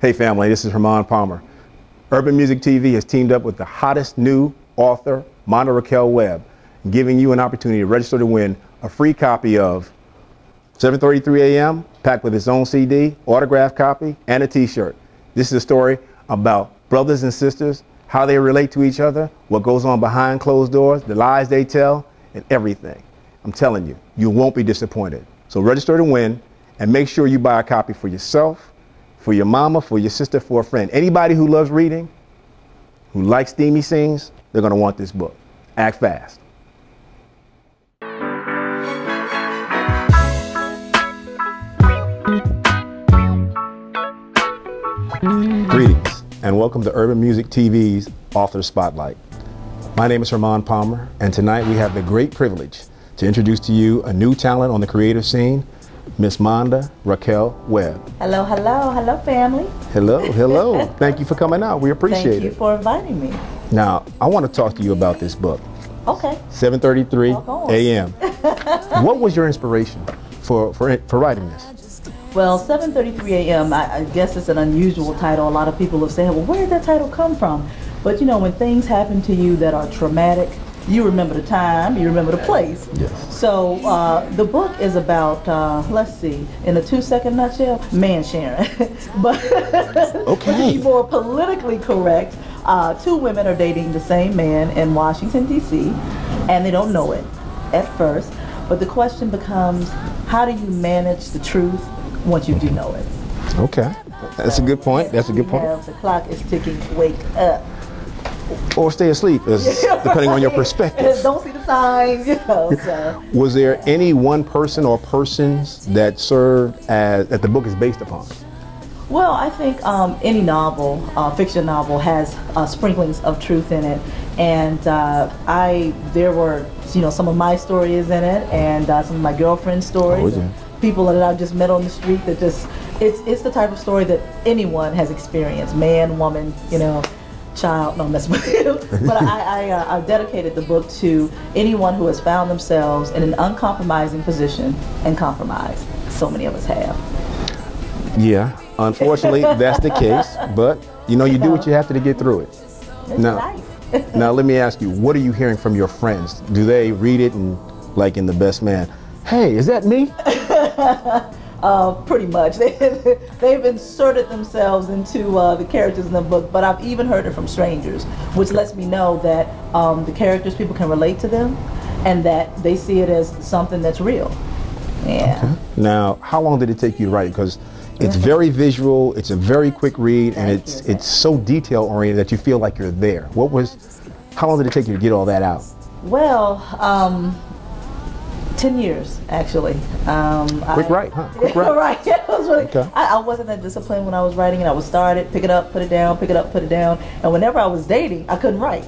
Hey family, this is Hermond Palmer. UrbanMusic TV has teamed up with the hottest new author, Monda Webb, giving you an opportunity to register to win a free copy of 7:33 a.m. packed with its own CD, autographed copy, and a t-shirt. This is a story about brothers and sisters, how they relate to each other, what goes on behind closed doors, the lies they tell, and everything. I'm telling you, you won't be disappointed. So register to win and make sure you buy a copy for yourself, for your mama, for your sister, for a friend. Anybody who loves reading, who likes steamy scenes, they're going to want this book. Act fast. Greetings and welcome to UrbanMusic TV's Author Spotlight. My name is Hermond Palmer, and tonight we have the great privilege to introduce to you a new talent on the creative scene, Miss Monda Webb. Hello, hello, hello family. Hello, hello. Thank you for coming out. We appreciate it. Thank you for inviting me. Now, I want to talk to you about this book. Okay. 7:33 a.m. What was your inspiration for writing this? Well, 7:33 a.m., I guess it's an unusual title. A lot of people have said, well, where did that title come from? But you know, when things happen to you that are traumatic, you remember the time, you remember the place. Yes. So the book is about, let's see, in a 2-second nutshell, man sharing. But okay. to be more politically correct, two women are dating the same man in Washington, D.C., and they don't know it at first. But the question becomes, how do you manage the truth once you do know it? Okay. That's a good point. That's a good point. The clock is ticking. Wake up. Or stay asleep, depending on your perspective. Don't see the signs, you know. So. Was there any one person or persons that served as, that the book is based upon? Well, I think any novel, fiction novel, has sprinklings of truth in it, and there were, you know, some of my stories in it, and some of my girlfriend's stories, people that I've just met on the street. That just, it's the type of story that anyone has experienced, man, woman, you know. Child, no, I'm messing with you. But I dedicated the book to anyone who has found themselves in an uncompromising position and compromise. So many of us have. Yeah, unfortunately, that's the case. But you know, you do what you have to get through it. It's life. Now, let me ask you, what are you hearing from your friends? Do they read it and, like in The Best Man, hey, is that me? Pretty much. They've inserted themselves into the characters in the book, but I've even heard it from strangers, which lets me know that the characters, people can relate to them, and that they see it as something that's real. Yeah. Okay. Now, how long did it take you to write? Because it's very visual, it's a very quick read, and it's so detail oriented that you feel like you're there. How long did it take you to get all that out? Well, 10 years, actually. Quick write, huh? Quick write. Right. Yeah, I wasn't that disciplined when I was writing, and I would start it, pick it up, put it down, pick it up, put it down. And whenever I was dating, I couldn't write.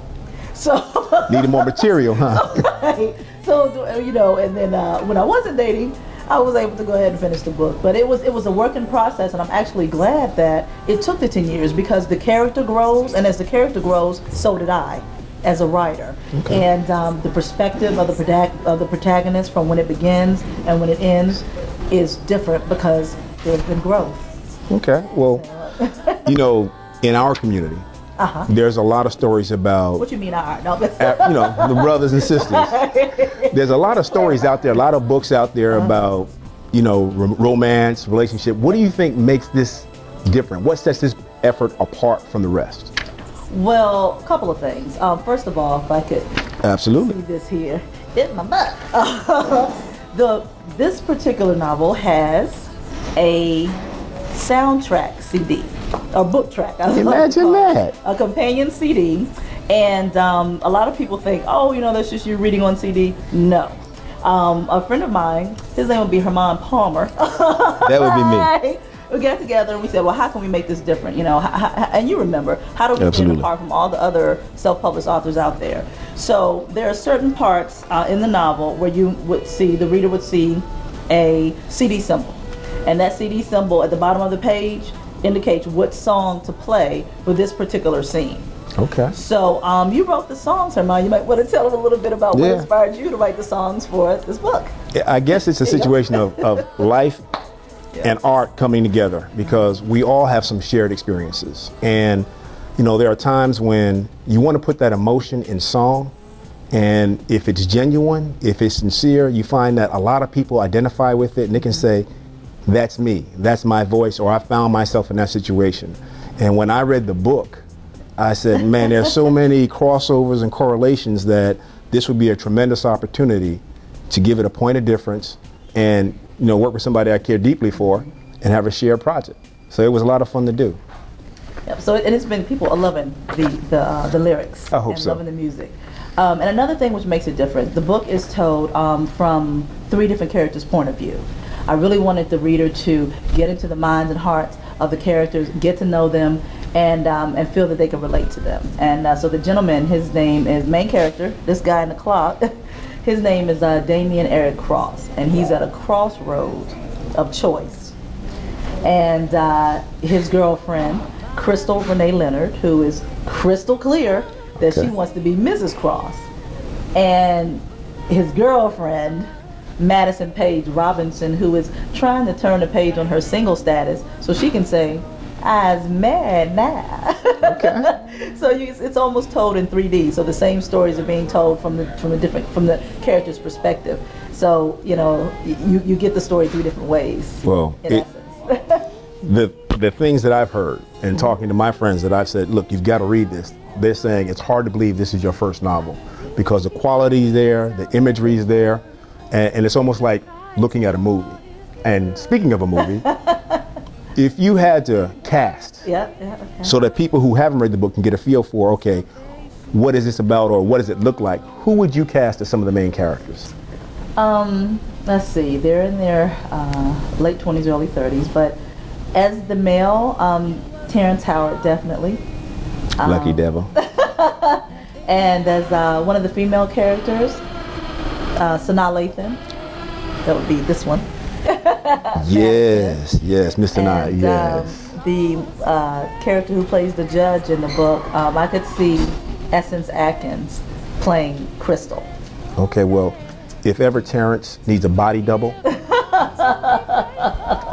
So needed more material, huh? Right. So, you know, and then when I wasn't dating, I was able to go ahead and finish the book. But it was a working process, and I'm actually glad that it took the 10 years, because the character grows, and as the character grows, so did I as a writer. Okay. And the perspective of the protagonist from when it begins and when it ends is different because there's been growth. Okay, well, you know, in our community, there's a lot of stories about... What you mean our? No. You know, the brothers and sisters. There's a lot of stories out there, a lot of books out there about, you know, romance, relationship. What do you think makes this different? What sets this effort apart from the rest? Well, a couple of things. First of all, if I could see this here in my butt. This particular novel has a soundtrack CD, or book track. Imagine that. A companion CD. And a lot of people think, oh, you know, that's just you reading on CD. No. A friend of mine, his name would be Hermond Palmer. That would be me. We got together and we said, well, how can we make this different? You know, and you remember, how do we stand apart from all the other self-published authors out there? So there are certain parts in the novel where you would see, the reader would see a CD symbol. And that CD symbol at the bottom of the page indicates what song to play for this particular scene. Okay. So you wrote the songs, Hermond. You might want to tell them a little bit about what inspired you to write the songs for this book. I guess it's a situation of life and art coming together, because we all have some shared experiences. And, you know, there are times when you want to put that emotion in song, and if it's genuine, if it's sincere, you find that a lot of people identify with it, and they can say, that's me, that's my voice, or I found myself in that situation. And when I read the book, I said, man, there's so many crossovers and correlations that this would be a tremendous opportunity to give it a point of difference and, you know, work with somebody I care deeply for and have a shared project. So it was a lot of fun to do. Yep, so it's been, people are loving the lyrics. I hope and so. Loving the music. And another thing which makes it different, the book is told from 3 different characters' point of view. I really wanted the reader to get into the minds and hearts of the characters, get to know them, and feel that they can relate to them. And so the gentleman, his name is, main character, this guy in the clock, his name is Damian Eric Cross, and he's at a crossroad of choice. And his girlfriend, Crystal Renee Leonard, who is crystal clear that she wants to be Mrs. Cross. And his girlfriend, Madison Paige Robinson, who is trying to turn the page on her single status so she can say, I's married now. Okay. So it's almost told in 3D. So the same stories are being told from the character's perspective. So, you know, you get the story 3 different ways. Well, in essence. the things that I've heard and talking to my friends that I've said, look, you've got to read this. They're saying it's hard to believe this is your first novel because the quality is there, the imagery is there, and it's almost like looking at a movie. And speaking of a movie, if you had to cast so that people who haven't read the book can get a feel for, okay, what is this about or what does it look like, who would you cast as some of the main characters? Let's see, they're in their late 20s, early 30s, but as the male, Terrence Howard, definitely. Lucky devil. And as one of the female characters, Sanaa Lathan, that would be this one. Yes, Mr. Nye, yes. The character who plays the judge in the book, I could see Essence Atkins playing Crystal. Okay, well, if ever Terrence needs a body double,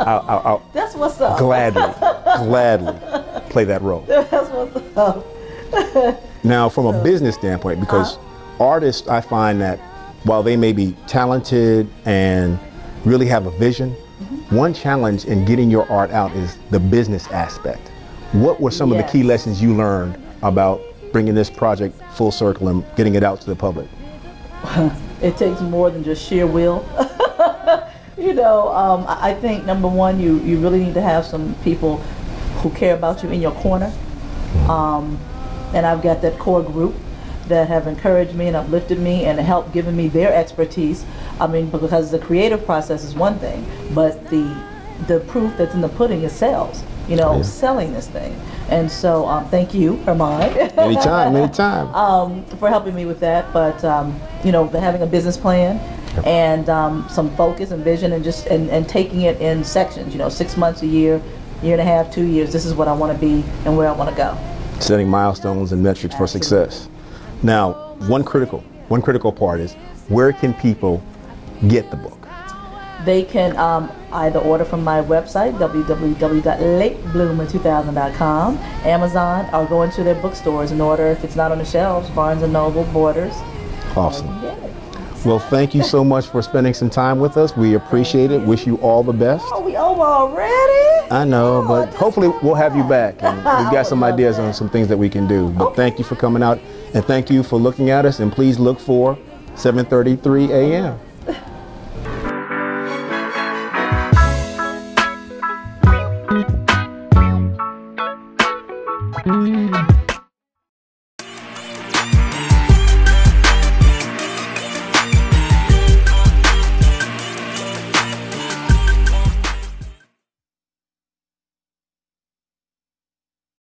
I'll that's what's up. Gladly play that role. That's what's up. Now, from a business standpoint, because artists, I find that while they may be talented and really have a vision, one challenge in getting your art out is the business aspect. What were some of the key lessons you learned about bringing this project full circle and getting it out to the public? It takes more than just sheer will. You know, I think number one, you really need to have some people who care about you in your corner. And I've got that core group that have encouraged me and uplifted me and helped given me their expertise. I mean, because the creative process is one thing, but the proof that's in the pudding is sales. You know, selling this thing. And so thank you, Hermond. Anytime. For helping me with that. But you know, having a business plan and some focus and vision and just and taking it in sections. You know, 6 months, a year, year and a half, 2 years. This is what I want to be and where I want to go. Setting milestones and metrics for success. Now, one critical part is, where can people get the book? They can either order from my website, www.latebloomer2000.com, Amazon, or go into their bookstores and order. If it's not on the shelves, Barnes & Noble, Borders. Awesome. Well, thank you so much for spending some time with us. We appreciate it. Wish you all the best. Oh, we over already? I know, but hopefully we'll have you back. And we've got some ideas on some things that we can do. But thank you for coming out, and thank you for looking at us. And please look for 7:33 a.m.